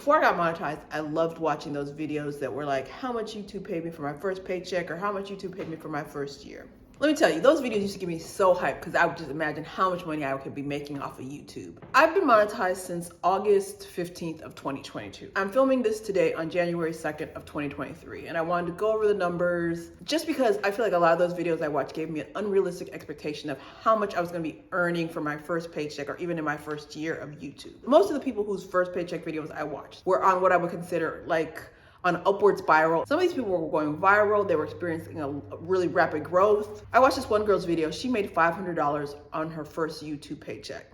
Before I got monetized, I loved watching those videos that were like, how much YouTube paid me for my first paycheck, or how much YouTube paid me for my first year. Let me tell you, those videos used to get me so hyped because I would just imagine how much money I could be making off of YouTube. I've been monetized since August 15th of 2022. I'm filming this today on January 2nd of 2023, and I wanted to go over the numbers just because I feel like a lot of those videos I watched gave me an unrealistic expectation of how much I was going to be earning for my first paycheck or even in my first year of YouTube. Most of the people whose first paycheck videos I watched were on what I would consider like on an upward spiral. Some of these people were going viral. They were experiencing a really rapid growth. I watched this one girl's video. She made $500 on her first YouTube paycheck.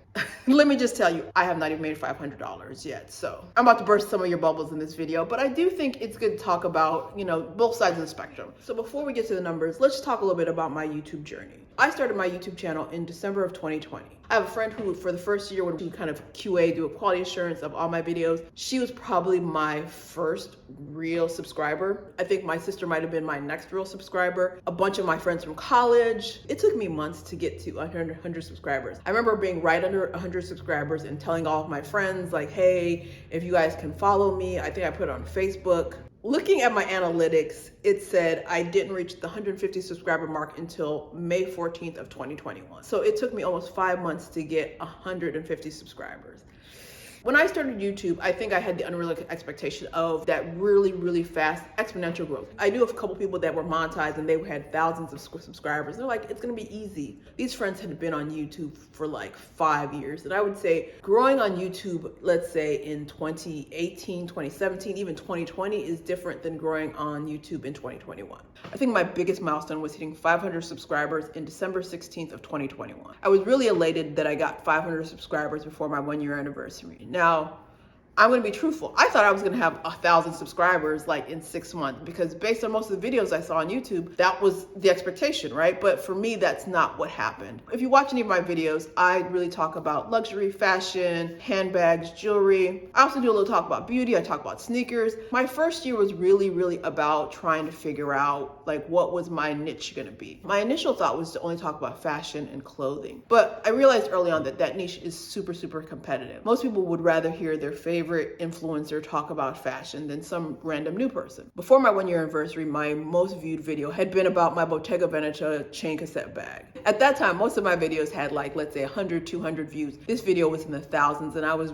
Let me just tell you, I have not even made $500 yet. So I'm about to burst some of your bubbles in this video, but I do think it's good to talk about, both sides of the spectrum. So before we get to the numbers, let's talk a little bit about my YouTube journey. I started my YouTube channel in December of 2020. I have a friend who for the first year would do kind of QA, do a quality assurance of all my videos. She was probably my first real subscriber. I think my sister might have been my next real subscriber. A bunch of my friends from college. It took me months to get to 100 subscribers. I remember being right under 100 subscribers and telling all of my friends like, hey, if you guys can follow me. I think I put it on Facebook. Looking at my analytics, it said I didn't reach the 150 subscriber mark until May 14th of 2021. So it took me almost 5 months to get 150 subscribers. When I started YouTube, I think I had the unrealistic expectation of that really, really fast exponential growth. I knew of a couple people that were monetized and they had thousands of subscribers. They're like, it's gonna be easy. These friends had been on YouTube for like 5 years. And I would say growing on YouTube, let's say in 2018, 2017, even 2020 is different than growing on YouTube in 2021. I think my biggest milestone was hitting 500 subscribers in December 16th of 2021. I was really elated that I got 500 subscribers before my 1-year anniversary. Now, I'm gonna be truthful. I thought I was gonna have 1,000 subscribers like in 6 months because based on most of the videos I saw on YouTube, that was the expectation, right? But for me, that's not what happened. If you watch any of my videos, I really talk about luxury, fashion, handbags, jewelry. I also do a little talk about beauty. I talk about sneakers. My first year was really, really about trying to figure out like what was my niche gonna be. My initial thought was to only talk about fashion and clothing, but I realized early on that that niche is super, super competitive. Most people would rather hear their favorite influencer talk about fashion than some random new person. Before my 1-year anniversary, my most viewed video had been about my Bottega Veneta chain cassette bag. At that time, most of my videos had like, let's say 100, 200 views. This video was in the thousands and I was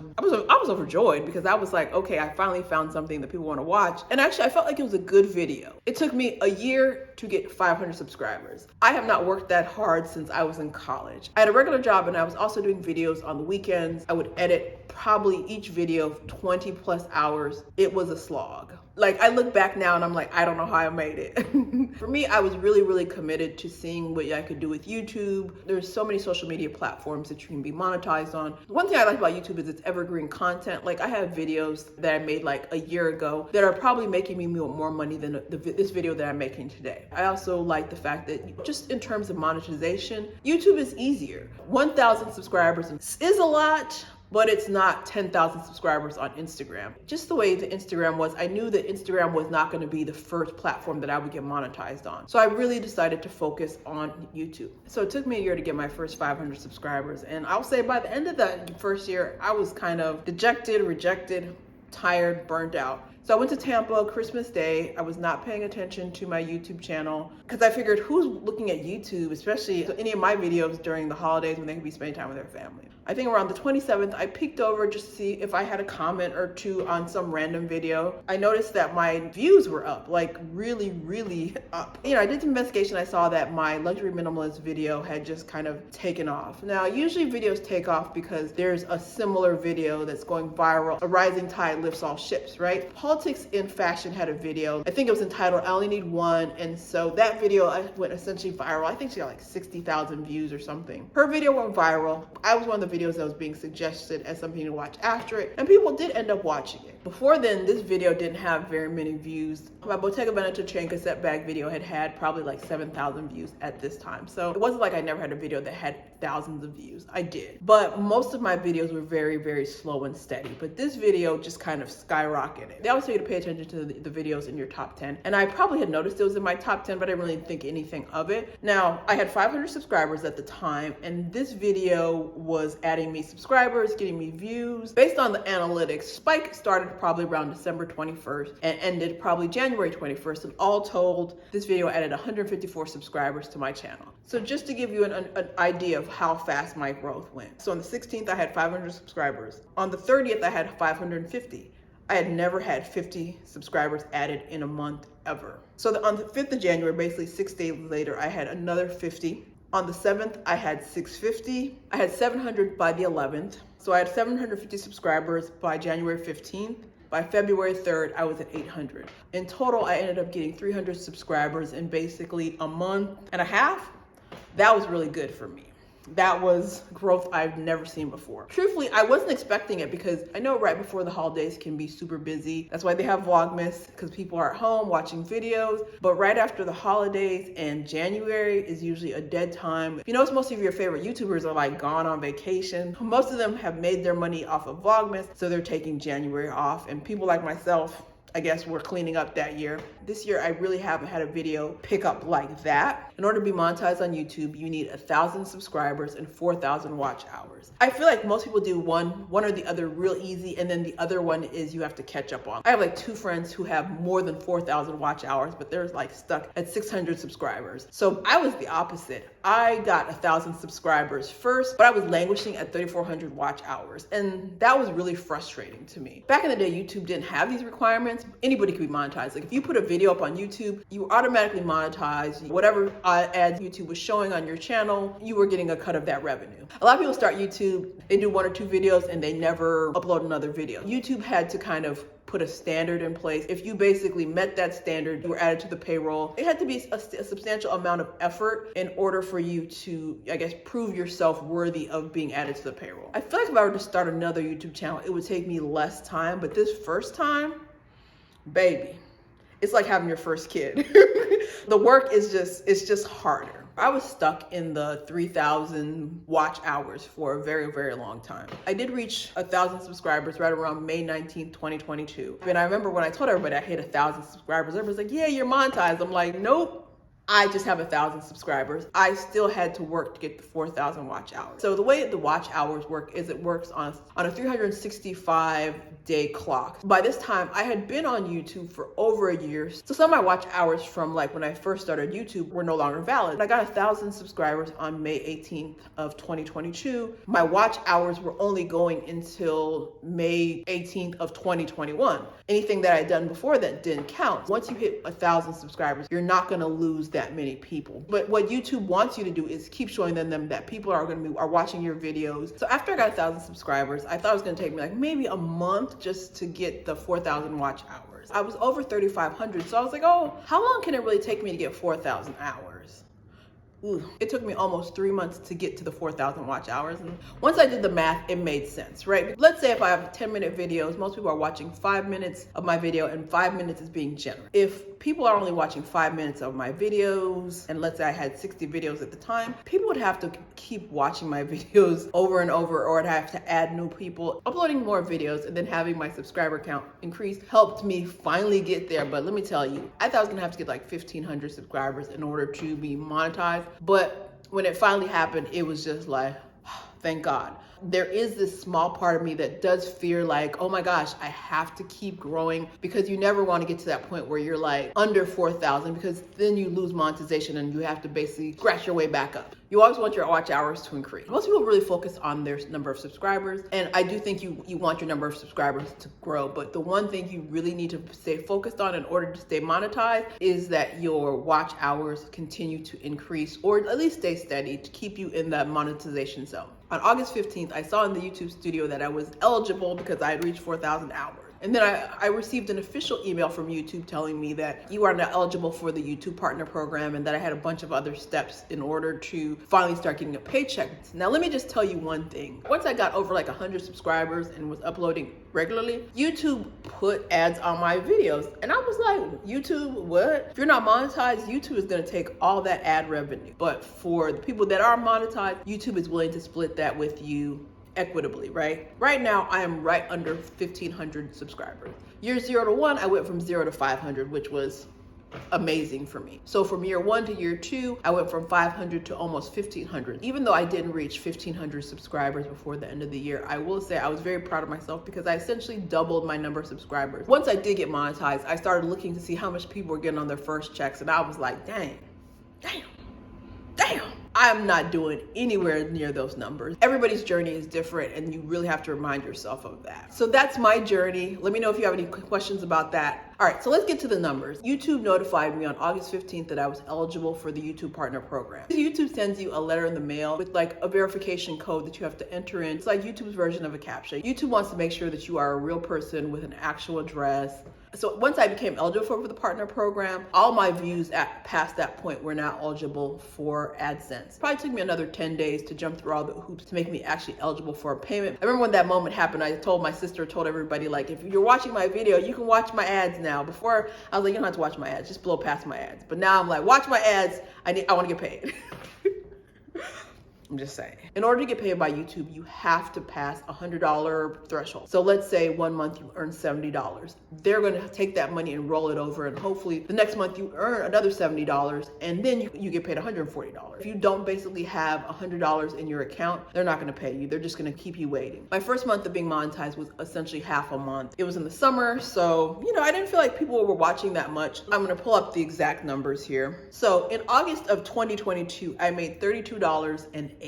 overjoyed because I was like, okay, I finally found something that people want to watch. And actually I felt like it was a good video. It took me a year to get 500 subscribers. I have not worked that hard since I was in college. I had a regular job and I was also doing videos on the weekends. I would edit probably each video 20 plus hours. It was a slog. Like I look back now and I'm like, I don't know how I made it. For me, I was really, really committed to seeing what I could do with YouTube. There's so many social media platforms that you can be monetized on. One thing I like about YouTube is it's evergreen content. Like I have videos that I made like a year ago that are probably making me more money than this video that I'm making today. I also like the fact that just in terms of monetization, YouTube is easier. 1,000 subscribers is a lot, but it's not 10,000 subscribers on Instagram. Just the way the Instagram was, I knew that Instagram was not gonna be the first platform that I would get monetized on. So I really decided to focus on YouTube. So it took me a year to get my first 500 subscribers. And I'll say by the end of that first year, I was kind of dejected, rejected, tired, burnt out. So I went to Tampa Christmas Day. I was not paying attention to my YouTube channel because I figured who's looking at YouTube, especially any of my videos during the holidays when they could be spending time with their family. I think around the 27th, I peeked over just to see if I had a comment or two on some random video. I noticed that my views were up, like really, really up. I did some investigation. I saw that my luxury minimalist video had just kind of taken off. Now, usually videos take off because there's a similar video that's going viral. A rising tide lifts all ships, right? Politics in Fashion had a video. I think it was entitled, I Only Need One. And so that video went essentially viral. I think she got like 60,000 views or something. Her video went viral. I was one of the videos that was being suggested as something to watch after it, and people did end up watching it. Before then, this video didn't have very many views. My Bottega Veneta chain cassette bag video had probably like 7,000 views at this time. So it wasn't like I never had a video that had thousands of views. I did. But most of my videos were very, very slow and steady. But this video just kind of skyrocketed. They always tell you to pay attention to the videos in your top 10. And I probably had noticed it was in my top 10, but I didn't really think anything of it. Now, I had 500 subscribers at the time, and this video was adding me subscribers, getting me views. Based on the analytics, spike started started probably around December 21st and ended probably January 21st. And all told, this video added 154 subscribers to my channel. So just to give you an idea of how fast my growth went. So on the 16th, I had 500 subscribers. On the 30th, I had 550. I had never had 50 subscribers added in a month ever. So on the 5th of January, basically 6 days later, I had another 50. On the 7th, I had 650. I had 700 by the 11th. So I had 750 subscribers by January 15th. By February 3rd, I was at 800. In total, I ended up getting 300 subscribers in basically a month and a half. That was really good for me. That was growth I've never seen before. Truthfully, I wasn't expecting it because I know right before the holidays can be super busy. That's why they have Vlogmas, because people are at home watching videos. But right after the holidays and January is usually a dead time. You notice most of your favorite YouTubers are like gone on vacation. Most of them have made their money off of Vlogmas, so they're taking January off. And people like myself, I guess we're cleaning up that year. This year, I really haven't had a video pick up like that. In order to be monetized on YouTube, you need 1,000 subscribers and 4,000 watch hours. I feel like most people do one or the other real easy, and then the other one is you have to catch up on. I have like 2 friends who have more than 4,000 watch hours, but they're like stuck at 600 subscribers. So I was the opposite. I got 1,000 subscribers first, but I was languishing at 3,400 watch hours. And that was really frustrating to me. Back in the day, YouTube didn't have these requirements. Anybody could be monetized. Like if you put a video up on YouTube, you automatically monetize. Whatever ads YouTube was showing on your channel, you were getting a cut of that revenue. A lot of people start YouTube, they do 1 or 2 videos and they never upload another video. YouTube had to kind of put a standard in place. If you basically met that standard, you were added to the payroll. It had to be a substantial amount of effort in order for you to, I guess, prove yourself worthy of being added to the payroll. I feel like if I were to start another YouTube channel, it would take me less time, but this first time, baby, it's like having your first kid. The work is just harder. I was stuck in the 3,000 watch hours for a very, very long time. I did reach 1,000 subscribers right around May 19th, 2022. And I remember when I told everybody I hit 1,000 subscribers, everybody's like, yeah, you're monetized. I'm like, nope. I just have 1,000 subscribers. I still had to work to get the 4,000 watch hours. So the way the watch hours work is it works on a 365-day clock. By this time, I had been on YouTube for over a year. So some of my watch hours from like when I first started YouTube were no longer valid. I got 1,000 subscribers on May 18th of 2022. My watch hours were only going until May 18th of 2021. Anything that I'd done before that didn't count. Once you hit 1,000 subscribers, you're not gonna lose that many people. But what YouTube wants you to do is keep showing them that people are watching your videos. So after I got 1,000 subscribers, I thought it was gonna take me like maybe a month just to get the 4,000 watch hours. I was over 3,500, so I was like, oh, how long can it really take me to get 4,000 hours? Ooh, it took me almost 3 months to get to the 4,000 watch hours. And once I did the math, it made sense, right? Let's say if I have 10-minute videos, most people are watching 5 minutes of my video and 5 minutes is being generous. If people are only watching 5 minutes of my videos, and let's say I had 60 videos at the time, people would have to keep watching my videos over and over, or I'd have to add new people. Uploading more videos and then having my subscriber count increase helped me finally get there. But let me tell you, I thought I was gonna have to get like 1,500 subscribers in order to be monetized. But when it finally happened, it was just like, thank God. There is this small part of me that does fear like, oh my gosh, I have to keep growing, because you never want to get to that point where you're like under 4,000, because then you lose monetization and you have to basically scratch your way back up. You always want your watch hours to increase. Most people really focus on their number of subscribers, and I do think you want your number of subscribers to grow, but the one thing you really need to stay focused on in order to stay monetized is that your watch hours continue to increase, or at least stay steady to keep you in that monetization zone. On August 15th, I saw in the YouTube studio that I was eligible because I had reached 4,000 hours. And then I received an official email from YouTube telling me that you are now eligible for the YouTube Partner Program, and that I had a bunch of other steps in order to finally start getting a paycheck. Now, let me just tell you one thing. Once I got over like 100 subscribers and was uploading regularly, YouTube put ads on my videos. And I was like, YouTube, what? If you're not monetized, YouTube is gonna take all that ad revenue. But for the people that are monetized, YouTube is willing to split that with you equitably, right? Right now, I am right under 1,500 subscribers. Year 0 to 1, I went from 0 to 500, which was amazing for me. So from year 1 to year 2, I went from 500 to almost 1,500. Even though I didn't reach 1,500 subscribers before the end of the year, I will say I was very proud of myself because I essentially doubled my number of subscribers. Once I did get monetized, I started looking to see how much people were getting on their first checks, and I was like, dang. I'm not doing anywhere near those numbers. Everybody's journey is different, and you really have to remind yourself of that. So that's my journey. Let me know if you have any questions about that. All right, so let's get to the numbers. YouTube notified me on August 15th that I was eligible for the YouTube Partner Program. YouTube sends you a letter in the mail with like a verification code that you have to enter in. It's like YouTube's version of a CAPTCHA. YouTube wants to make sure that you are a real person with an actual address. So once I became eligible for the partner program, all my views past that point were now eligible for AdSense. It probably took me another 10 days to jump through all the hoops to make me actually eligible for a payment. I remember when that moment happened, I told my sister, told everybody, like, if you're watching my video, you can watch my ads now. Before, I was like, you don't have to watch my ads, just blow past my ads. But now I'm like, watch my ads, I want to get paid. I'm just saying. In order to get paid by YouTube, you have to pass a $100 threshold. So let's say 1 month you earn $70. They're going to take that money and roll it over, and hopefully the next month you earn another $70, and then you get paid $140. If you don't basically have $100 in your account, they're not going to pay you. They're just going to keep you waiting. My first month of being monetized was essentially half a month. It was in the summer, so I didn't feel like people were watching that much. I'm going to pull up the exact numbers here. So in August of 2022, I made $32.08.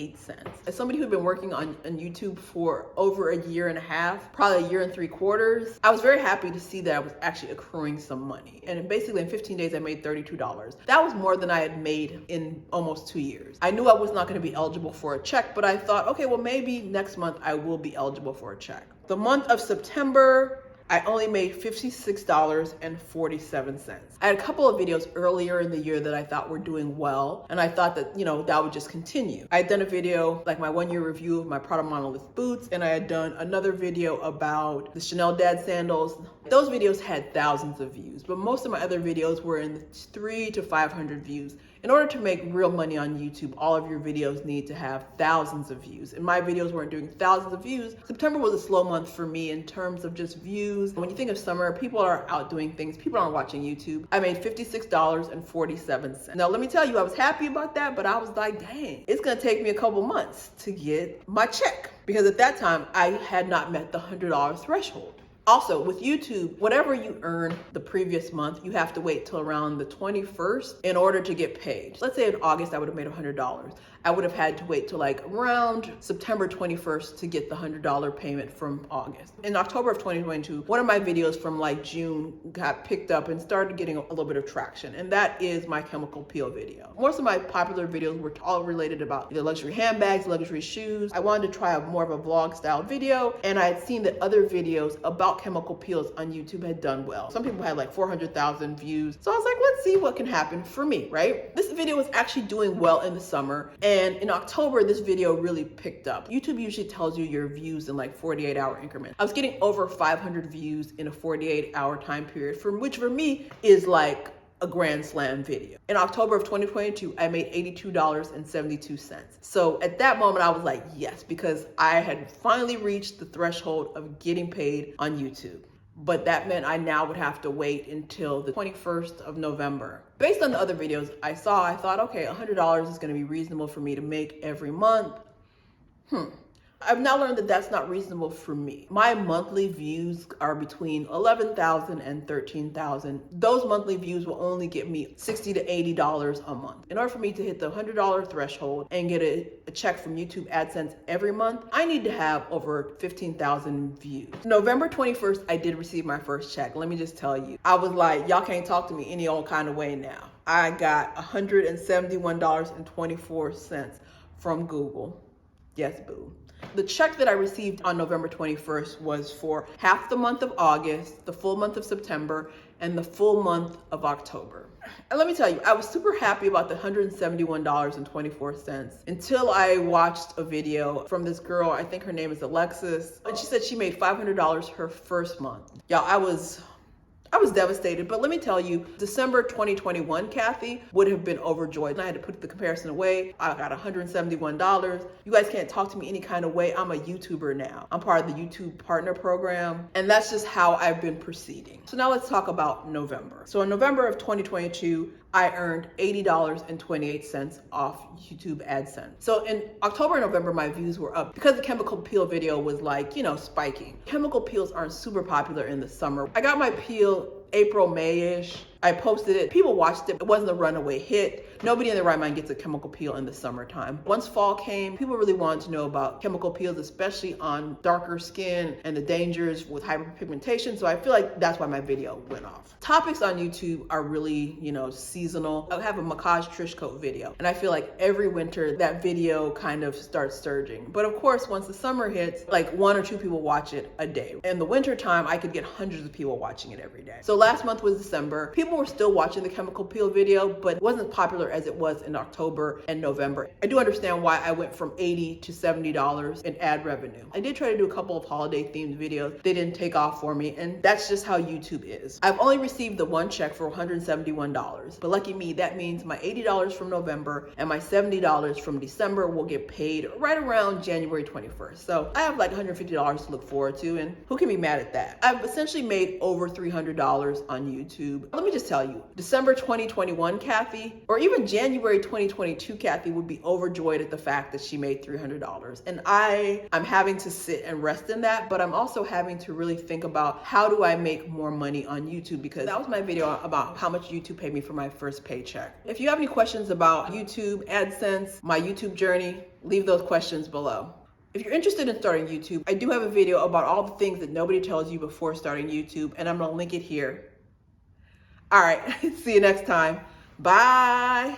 As somebody who'd been working on YouTube for over a year and a half, probably a year and 3/4, I was very happy to see that I was actually accruing some money. And basically in 15 days, I made $32. That was more than I had made in almost 2 years. I knew I was not going to be eligible for a check, but I thought, okay, well, maybe next month I will be eligible for a check. The month of September, I only made $56.47. I had a couple of videos earlier in the year that I thought were doing well, and I thought that, that would just continue. I had done a video, like my 1-year review of my Prada Monolith boots, and I had done another video about the Chanel Dad sandals. Those videos had thousands of views, but most of my other videos were in the 300 to 500 views. In order to make real money on YouTube, all of your videos need to have thousands of views. And my videos weren't doing thousands of views. September was a slow month for me in terms of just views. When you think of summer, people are out doing things. People aren't watching YouTube. I made $56.47. Now, let me tell you, I was happy about that, but I was like, dang, it's gonna take me a couple months to get my check. Because at that time, I had not met the $100 threshold. Also, with YouTube, whatever you earn the previous month, you have to wait till around the 21st in order to get paid. Let's say in August, I would have made $100. I would have had to wait till like around September 21st to get the $100 payment from August. In October of 2022, one of my videos from like June got picked up and started getting a little bit of traction, and that is my chemical peel video. Most of my popular videos were all related about either luxury handbags, luxury shoes. I wanted to try more of a vlog style video, and I had seen that other videos about chemical peels on YouTube had done well. Some people had like 400,000 views. So I was like, let's see what can happen for me, right? This video was actually doing well in the summer. And in October, this video really picked up. YouTube usually tells you your views in like 48-hour increments. I was getting over 500 views in a 48-hour time period, which for me is like a grand slam video. In October of 2022, I made $82.72. So at that moment, I was like, yes, because I had finally reached the threshold of getting paid on YouTube. But that meant I now would have to wait until the 21st of November. Based on the other videos I saw, I thought, okay, $100 is going to be reasonable for me to make every month. I've now learned that that's not reasonable for me. My monthly views are between 11,000 and 13,000. Those monthly views will only get me $60 to $80 a month. In order for me to hit the $100 threshold and get a check from YouTube AdSense every month, I need to have over 15,000 views. November 21st, I did receive my first check. Let me just tell you, I was like, y'all can't talk to me any old kind of way now. I got $171.24 from Google. Yes, boo. The check that I received on November 21st was for half the month of August, the full month of September, and the full month of October. And let me tell you, I was super happy about the $171.24 until I watched a video from this girl, I think her name is Alexis, and she said she made $500 her first month. Y'all, I was I was devastated, but let me tell you, December 2021, Cathy would have been overjoyed. And I had to put the comparison away. I got $171. You guys can't talk to me any kind of way. I'm a YouTuber now. I'm part of the YouTube partner program. And that's just how I've been proceeding. So now let's talk about November. So in November of 2022, I earned $80.28 off YouTube AdSense. So in October and November, my views were up because the chemical peel video was like, you know, spiking. Chemical peels aren't super popular in the summer. I got my peel April, May-ish. I posted it. People watched it. It wasn't a runaway hit. Nobody in their right mind gets a chemical peel in the summertime. Once fall came, people really wanted to know about chemical peels, especially on darker skin and the dangers with hyperpigmentation. So I feel like that's why my video went off. Topics on YouTube are really, you know, seasonal. I have a Macao trench coat video, and I feel like every winter that video kind of starts surging. But of course, once the summer hits, like 1 or 2 people watch it a day. In the winter time, I could get hundreds of people watching it every day. So last month was December. People were still watching the chemical peel video, but it wasn't popular as it was in October and November. I do understand why I went from $80 to $70 in ad revenue. I did try to do a couple of holiday themed videos. They didn't take off for me, and that's just how YouTube is. I've only received the one check for $171, but lucky me, that means my $80 from November and my $70 from December will get paid right around January 21st. So I have like $150 to look forward to, and who can be mad at that? I've essentially made over $300 on YouTube. Let me just tell you, December 2021 Cathy, or even January 2022 Cathy, would be overjoyed at the fact that she made $300. And I'm having to sit and rest in that, but I'm also having to really think about how do I make more money on YouTube, because that was my video about how much YouTube paid me for my first paycheck. If you have any questions about YouTube, AdSense, my YouTube journey, leave those questions below. If you're interested in starting YouTube, I do have a video about all the things that nobody tells you before starting YouTube, and I'm gonna link it here. All right, see you next time. Bye.